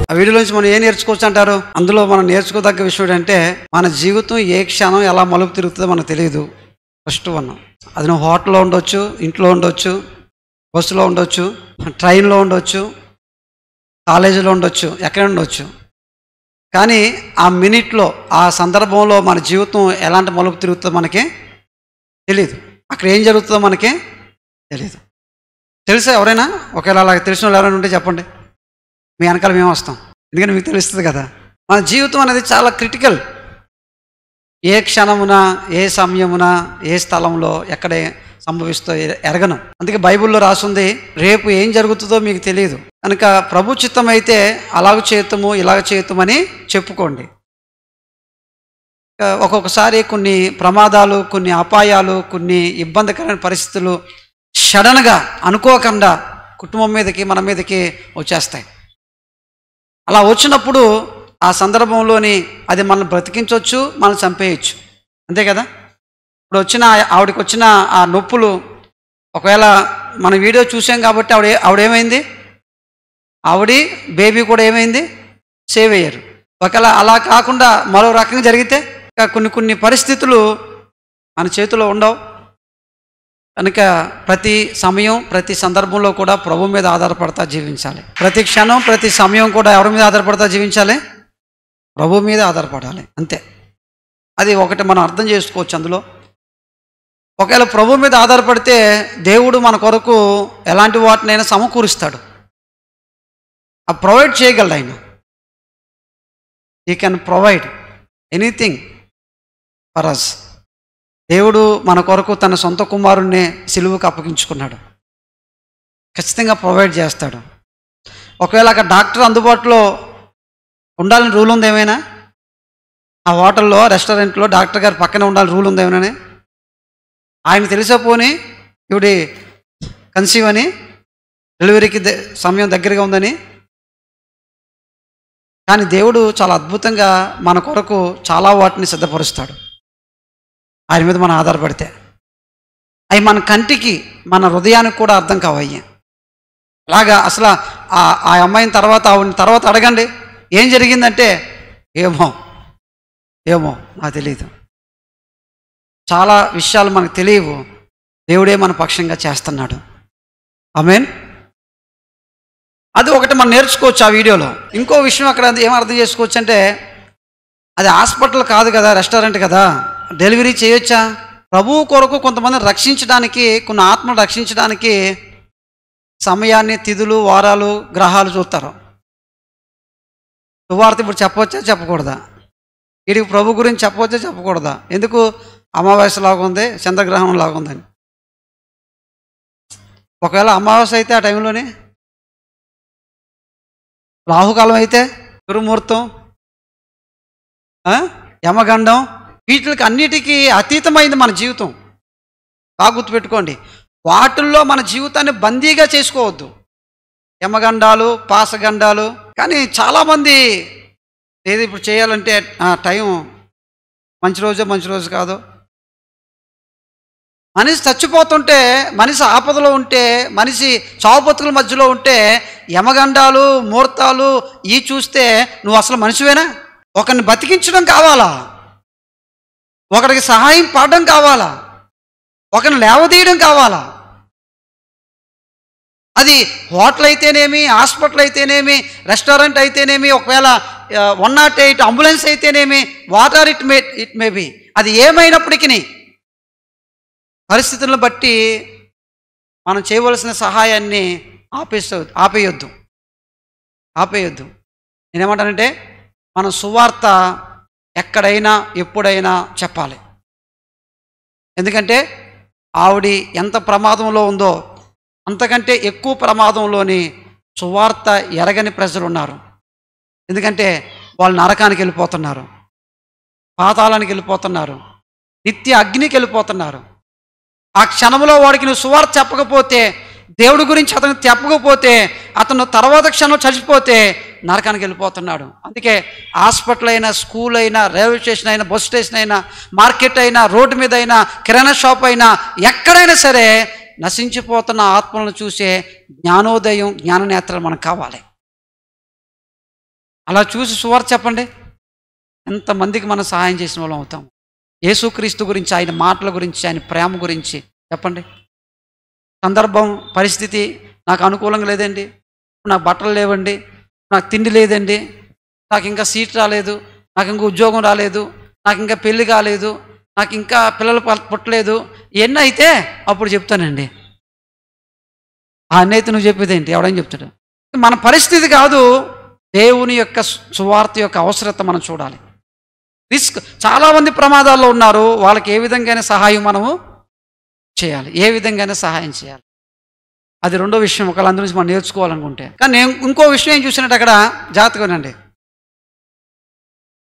ఆ వీడియో నుంచి మనం ఏం నేర్చుకోవచ్చు అంటారు? అందులో మనం నేర్చుకోదగ్గ విషయం ఏంటంటే, మన జీవితం ఏ క్షణం ఎలా మలుపు తిరుగుతుందో మనకు తెలియదు. ఫస్ట్ వన్, అది నువ్వు హోటల్లో ఉండొచ్చు, ఇంట్లో ఉండొచ్చు, బస్సులో ఉండొచ్చు, ట్రైన్లో ఉండొచ్చు, కాలేజీలో ఉండొచ్చు, ఎక్కడ ఉండొచ్చు. కానీ ఆ మినిట్లో, ఆ సందర్భంలో మన జీవితం ఎలాంటి మలుపు తిరుగుతుందో మనకి తెలియదు. అక్కడ ఏం జరుగుతుందో మనకి తెలియదు. తెలుసా ఎవరైనా? ఒకవేళ అలాగ తెలిసిన వాళ్ళు ఎవరైనా ఉంటే చెప్పండి, మీ వెనకాల మేము వస్తాం. ఎందుకంటే మీకు తెలుస్తుంది కదా. మన జీవితం అనేది చాలా క్రిటికల్. ఏ క్షణమున, ఏ సమయమున, ఏ స్థలంలో, ఎక్కడ సంభవిస్తో ఎరగను. అందుకే బైబిల్లో రాసుంది, రేపు ఏం జరుగుతుందో మీకు తెలియదు. కనుక ప్రభు చిత్తం అయితే అలాగ చేతుము, ఇలాగ చేతుమని చెప్పుకోండి. ఒక్కొక్కసారి కొన్ని ప్రమాదాలు, కొన్ని అపాయాలు, కొన్ని ఇబ్బందికరమైన పరిస్థితులు సడన్గా అనుకోకుండా కుటుంబం మీదకి, మన మీదకి వచ్చేస్తాయి. అలా వచ్చినప్పుడు ఆ సందర్భంలోని అది మనం బ్రతికించవచ్చు, మనం చంపేయచ్చు. అంతే కదా. ఇప్పుడు ఆవిడకి వచ్చిన ఆ నొప్పులు, ఒకవేళ మన వీడియో చూసాం కాబట్టి ఆవిడేమైంది, బేబీ కూడా ఏమైంది, సేవ్ అయ్యారు. ఒకవేళ అలా కాకుండా మరో రకంగా జరిగితే కొన్ని పరిస్థితులు మన చేతిలో ఉండవు. కనుక ప్రతి సమయం, ప్రతి సందర్భంలో కూడా ప్రభు మీద ఆధారపడతా జీవించాలి. ప్రతి క్షణం, ప్రతి సమయం కూడా ఎవరి మీద ఆధారపడతా జీవించాలి? ప్రభు మీద ఆధారపడాలి. అంతే. అది ఒకటి మనం అర్థం చేసుకోవచ్చు అందులో. ఒకవేళ ప్రభు మీద ఆధారపడితే దేవుడు మన కొరకు ఎలాంటి వాటినైనా సమకూరుస్తాడు. ప్రొవైడ్ చేయగలడు ఆయన. He can provide anything for us. దేవుడు మన కొరకు తన సొంత కుమారుణ్ణి సిలువకు అప్పగించుకున్నాడు. ఖచ్చితంగా ప్రొవైడ్ చేస్తాడు. ఒకవేళ అక్కడ డాక్టర్ అందుబాటులో ఉండాలని రూల్ ఉంది ఏమైనా? ఆ హోటల్లో, రెస్టారెంట్లో డాక్టర్ గారు పక్కనే ఉండాలని రూల్ ఉంది ఏమైనా? ఆయన తెలిసపోని ఇవిడి కన్సీవ్ అని, డెలివరీకి సమయం దగ్గరగా ఉందని. కానీ దేవుడు చాలా అద్భుతంగా మన కొరకు చాలా వాటిని సిద్ధపరుస్తాడు ఆయన మీద మనం ఆధారపడితే. అవి మన కంటికి, మన హృదయానికి కూడా అర్థం కావయ్యా. అలాగా అసలు ఆ అమ్మాయిని ఆవిడని తర్వాత అడగండి ఏం జరిగిందంటే, ఏమో నాకు తెలియదు. చాలా విషయాలు మనకు తెలియవు, దేవుడే మన పక్షంగా చేస్తున్నాడు. ఆమేన్. అది ఒకటి మనం నేర్చుకోవచ్చు ఆ వీడియోలో. ఇంకో విషయం అక్కడ ఏం అర్థం చేసుకోవచ్చు అంటే, అది హాస్పిటల్ కాదు కదా, రెస్టారెంట్ కదా, డెలివరీ చేయొచ్చా? ప్రభువు కొరకు కొంతమందిని రక్షించడానికి, కొన్ని ఆత్మను రక్షించడానికి సమయాన్ని, తిథులు, వారాలు, గ్రహాలు చూస్తారు. సువార్త ఇప్పుడు చెప్పవచ్చా, చెప్పకూడదా? వీడికి ప్రభు గురించి చెప్పవచ్చా, చెప్పకూడదా? ఎందుకు? అమావాస్య లాగుంది, చంద్రగ్రహణం లాగుందని. ఒకవేళ అమావాస్య అయితే ఆ టైంలోనే, రాహుకాలం అయితే గురుముహూర్తం, యమగండం, వీటికి అన్నిటికీ అతీతమైంది మన జీవితం. బాగా గుర్తుపెట్టుకోండి. వాటిల్లో మన జీవితాన్ని బందీగా చేసుకోవద్దు. యమగండాలు, పాసగండాలు. కానీ చాలామంది ఏది ఇప్పుడు చేయాలంటే టైం మంచి రోజు కాదు. మనిషి చచ్చిపోతుంటే, మనిషి ఆపదలో ఉంటే, మనిషి చావు బతుకుల మధ్యలో ఉంటే యమగండాలు, ముహూర్తాలు ఇవి చూస్తే నువ్వు అసలు మనిషివేనా? ఒకరిని బతికించడం కావాలా, ఒకరికి సహాయం పడడం కావాలా, ఒకరిని లేవదీయడం కావాలా. అది హోటల్ అయితేనేమి, హాస్పిటల్ అయితేనేమి, రెస్టారెంట్ అయితేనేమి, ఒకవేళ 108 అంబులెన్స్ అయితేనేమి, వాటర్ ఇట్ మే బి. అది ఏమైనప్పటికీ పరిస్థితులను బట్టి మనం చేయవలసిన సహాయాన్ని ఆపేయొద్దు. నేనేమంటానంటే, మనం సువార్త ఎక్కడైనా ఎప్పుడైనా చెప్పాలి. ఎందుకంటే ఆవిడ ఎంత ప్రమాదంలో ఉందో అంతకంటే ఎక్కువ ప్రమాదంలోని సువార్త ఎరగని ప్రజలు ఉన్నారు. ఎందుకంటే వాళ్ళు నరకానికి వెళ్ళిపోతున్నారు, పాతాళానికి వెళ్ళిపోతున్నారు, నిత్య అగ్నికి వెళ్ళిపోతున్నారు. ఆ క్షణంలో వాడికి నువ్వు సువార్త చెప్పకపోతే, దేవుడి గురించి అతను చెప్పకపోతే, అతను తర్వాత క్షణం చచ్చిపోతే నరకానికి వెళ్ళిపోతున్నాడు. అందుకే హాస్పిటల్ అయినా, స్కూల్ అయినా, రైల్వే స్టేషన్ అయినా, బస్ స్టేషన్ అయినా, మార్కెట్ అయినా, రోడ్డు మీద అయినా, కిరాణా షాప్ అయినా, ఎక్కడైనా సరే నశించిపోతున్న ఆత్మలను చూసే జ్ఞానోదయం, జ్ఞాననేత్రాలు మనకు కావాలి. అలా చూసి సువార్త చెప్పండి, ఎంతమందికి మనం సహాయం చేసిన వాళ్ళం అవుతాం. యేసుక్రీస్తు గురించి, ఆయన మాటల గురించి, ఆయన ప్రేమ గురించి చెప్పండి. సందర్భం, పరిస్థితి నాకు అనుకూలంగా లేదండి, నాకు బట్టలు లేవండి, నాకు తిండి లేదండి, నాకు ఇంకా సీట్ రాలేదు, నాకు ఇంకా ఉద్యోగం రాలేదు, నాకు ఇంకా పెళ్ళి కాలేదు, నాకు ఇంకా పిల్లలు పుట్టలేదు, ఎన్ని అయితే అప్పుడు చెప్తానండి. ఆ అన్నైతే నువ్వు చెప్పేదేంటి, ఎవడని చెప్తాడు. మన పరిస్థితి కాదు, దేవుని యొక్క సువార్త యొక్క అవసరత మనం చూడాలి. రిస్క్, చాలామంది ప్రమాదాల్లో ఉన్నారు, వాళ్ళకి ఏ విధంగానే సహాయం మనము చేయాలి, ఏ విధంగానే సహాయం చేయాలి. అది రెండో విషయం, ఒకళ్ళందరి నుంచి మనం నేర్చుకోవాలనుకుంటే. కానీ నేను ఇంకో విషయం ఏం చూసినట్టు అక్కడ జాగ్రత్తగానండి,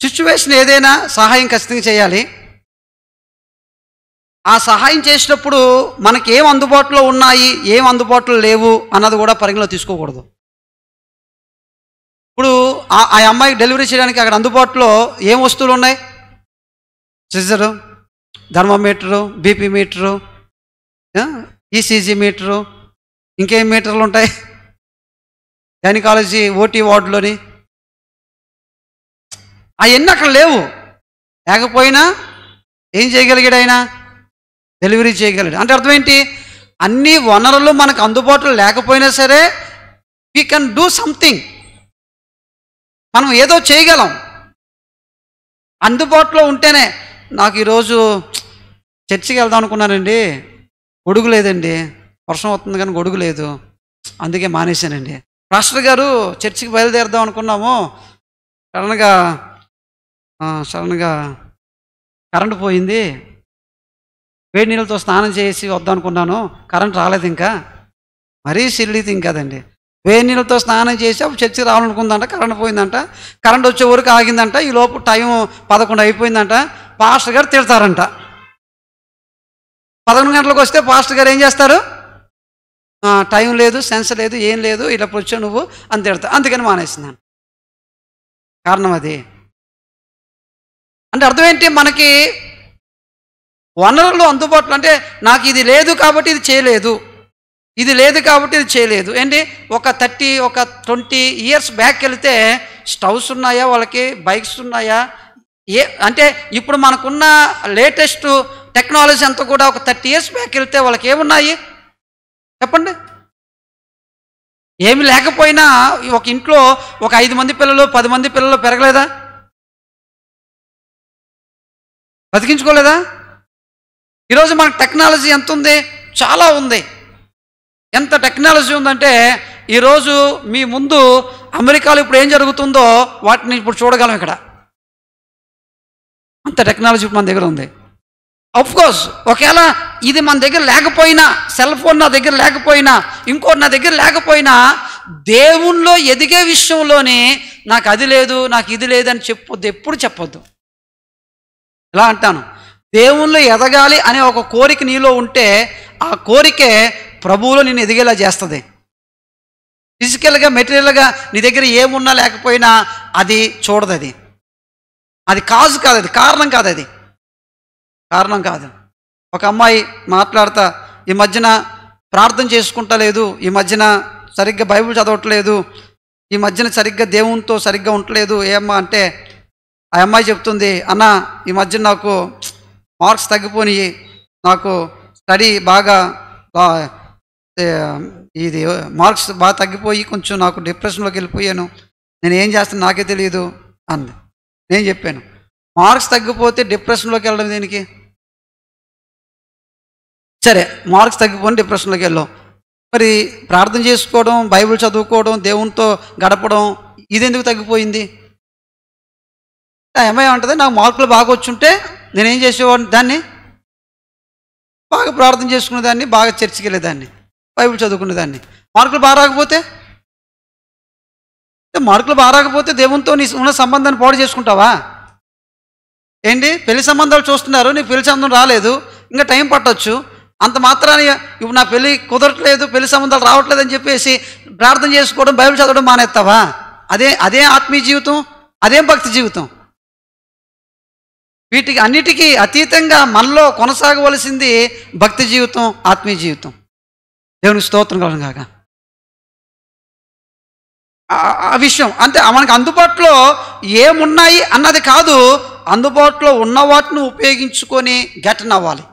సిచ్యువేషన్ ఏదైనా సహాయం ఖచ్చితంగా చేయాలి. ఆ సహాయం చేసేటప్పుడు మనకి ఏం అందుబాటులో ఉన్నాయి, ఏం అందుబాటులో లేవు అన్నది కూడా పరిగణలో తీసుకోకూడదు. ఇప్పుడు ఆ అమ్మాయికి డెలివరీ చేయడానికి అక్కడ అందుబాటులో ఏం వస్తువులు ఉన్నాయి? Scissor, thermometer, BP meter, ECG meter, ఇంకేం మీటర్లు ఉంటాయి గైనకాలజీ ఓటీ వార్డులోని. అవన్నీ అక్కడ లేవు. లేకపోయినా ఏం చేయగలిగాడు ఆయన? డెలివరీ చేయగలడు. అంటే అర్థం ఏంటి? అన్ని వనరులు మనకు అందుబాటులో లేకపోయినా సరే వీ కెన్ డూ సంథింగ్, మనం ఏదో చేయగలం. అందుబాటులో ఉంటేనే. నాకు ఈరోజు చర్చికి వెళ్దాం అనుకున్నానండి, గొడుగు లేదండి, వర్షం వస్తుంది కానీ గొడుగు లేదు, అందుకే మానేశానండి. పాస్టర్ గారు చర్చికి బయలుదేరదాం అనుకున్నాము, సడన్గా కరెంటు పోయింది, వేడి నీళ్ళతో స్నానం చేసి వద్దాం అనుకున్నాను, కరెంట్ రాలేదు. ఇంకా మరీ సిల్లీ థింగ్ కదండి. వేడి నీళ్ళతో స్నానం చేసి అప్పుడు చర్చికి రావాలనుకుందంట, కరెంట్ పోయిందంట, కరెంట్ వచ్చే వరకు ఆగిందంట, ఈ లోపు టైం 11 అయిపోయిందంట. పాస్టర్ గారు తిడతారంట. 11 గంటలకు వస్తే పాస్టర్ గారు ఏం చేస్తారు? టైం లేదు, సెన్స్ లేదు, ఏం లేదు, ఇలా వచ్చావు నువ్వు అని తిడతా. అందుకని మానేస్తున్నాను. కారణం అది. అంటే అర్థం ఏంటి? మనకి వనరులు అందుబాటులో, అంటే నాకు ఇది లేదు కాబట్టి ఇది చేయలేదు, ఇది లేదు కాబట్టి ఇది చేయలేదు. ఏంటి, ఒక 20 ఇయర్స్ బ్యాక్ వెళితే స్టవ్స్ ఉన్నాయా వాళ్ళకి, బైక్స్ ఉన్నాయా? అంటే ఇప్పుడు మనకున్న లేటెస్ట్ టెక్నాలజీ అంతా కూడా ఒక 30 ఇయర్స్ బ్యాక్ వెళ్తే వాళ్ళకి ఏమున్నాయి చెప్పండి? ఏమి లేకపోయినా ఒక ఇంట్లో ఒక 5 మంది పిల్లలు, 10 మంది పిల్లలు పెరగలేదా? బతికించుకోలేదా? ఈరోజు మనకు టెక్నాలజీ ఎంత ఉంది? చాలా ఉంది. ఎంత టెక్నాలజీ ఉందంటే ఈరోజు మీ ముందు అమెరికాలో ఇప్పుడు ఏం జరుగుతుందో వాటిని ఇప్పుడు చూడగలం. ఇక్కడ అంత టెక్నాలజీ మన దగ్గర ఉంది. అఫ్కోర్స్ ఒకవేళ ఇది మన దగ్గర లేకపోయినా, సెల్ ఫోన్ నా దగ్గర లేకపోయినా, ఇంకోటి నా దగ్గర లేకపోయినా, దేవుణ్ణిలో ఎదిగే విషయంలోనే నాకు అది లేదు, నాకు ఇది లేదని చెప్పొద్దు, ఎప్పుడు చెప్పొద్దు. ఎలా అంటాను, దేవుణ్ణిలో ఎదగాలి అనే ఒక కోరిక నీలో ఉంటే ఆ కోరికే ప్రభువులో నిన్ను ఎదిగేలా చేస్తుంది. ఫిజికల్గా, మెటీరియల్గా నీ దగ్గర ఏమున్నా లేకపోయినా అది చూడదు. అది కాజు కాదు, అది కారణం కాదు, అది కారణం కాదు. ఒక అమ్మాయి మాట్లాడతా, ఈ మధ్యన ప్రార్థన చేసుకుంటా లేదు, ఈ మధ్యన సరిగ్గా బైబిల్ చదవట్లేదు, ఈ మధ్యన సరిగ్గా దేవునితో సరిగ్గా ఉండలేదు. ఏమ్మా అంటే ఆ అమ్మాయి చెప్తుంది, అన్న ఈ మధ్యన నాకు మార్క్స్ తగ్గిపోయి, నాకు స్టడీ బాగా ఇది మార్క్స్ బాగా తగ్గిపోయి కొంచెం నాకు డిప్రెషన్లోకి వెళ్ళిపోయాను, నేను ఏం చేస్తాను నాకే తెలియదు అంది. నేను చెప్పాను, మార్క్స్ తగ్గిపోతే డిప్రెషన్లోకి వెళ్ళడం దేనికి? సరే మార్క్స్ తగ్గిపోయి డిప్రెషన్లోకి వెళ్ళాం, మరి ప్రార్థన చేసుకోవడం, బైబిల్ చదువుకోవడం, దేవునితో గడపడం ఇదెందుకు తగ్గిపోయింది? ఏమంటుంది, నాకు మార్కులు బాగా వచ్చుంటే నేనేం చేసేవాడిని, దాన్ని బాగా ప్రార్థన చేసుకునేదాన్ని, బాగా చర్చికి వెళ్ళేదాన్ని, బైబిల్ చదువుకునేదాన్ని. మార్కులు బాగా రాకపోతే దేవునితో నీ ఉన్న సంబంధాన్ని పాడు చేసుకుంటావా ఏంటి? పెళ్లి సంబంధాలు చూస్తున్నారు, నీకు పెళ్లి సంబంధం రాలేదు, ఇంకా టైం పట్టొచ్చు. అంత మాత్రాన్ని ఇప్పుడు నా పెళ్ళి కుదరట్లేదు, పెళ్లి సంబంధాలు రావట్లేదు అని చెప్పేసి ప్రార్థన చేసుకోవడం, బైబిల్ చదవడం మానేస్తావా? అదే ఆత్మీయ జీవితం, అదేం భక్తి జీవితం? వీటికి అన్నిటికీ అతీతంగా మనలో కొనసాగవలసింది భక్తి జీవితం, ఆత్మీయ జీవితం. దేవునికి స్తోత్రం కలుగును గాక. ఆ విషయం అంతే. మనకు అందుబాటులో ఏమున్నాయి అన్నది కాదు, అందుబాటులో ఉన్న వాటిని ఉపయోగించుకొని గెటన్ అవ్వాలి.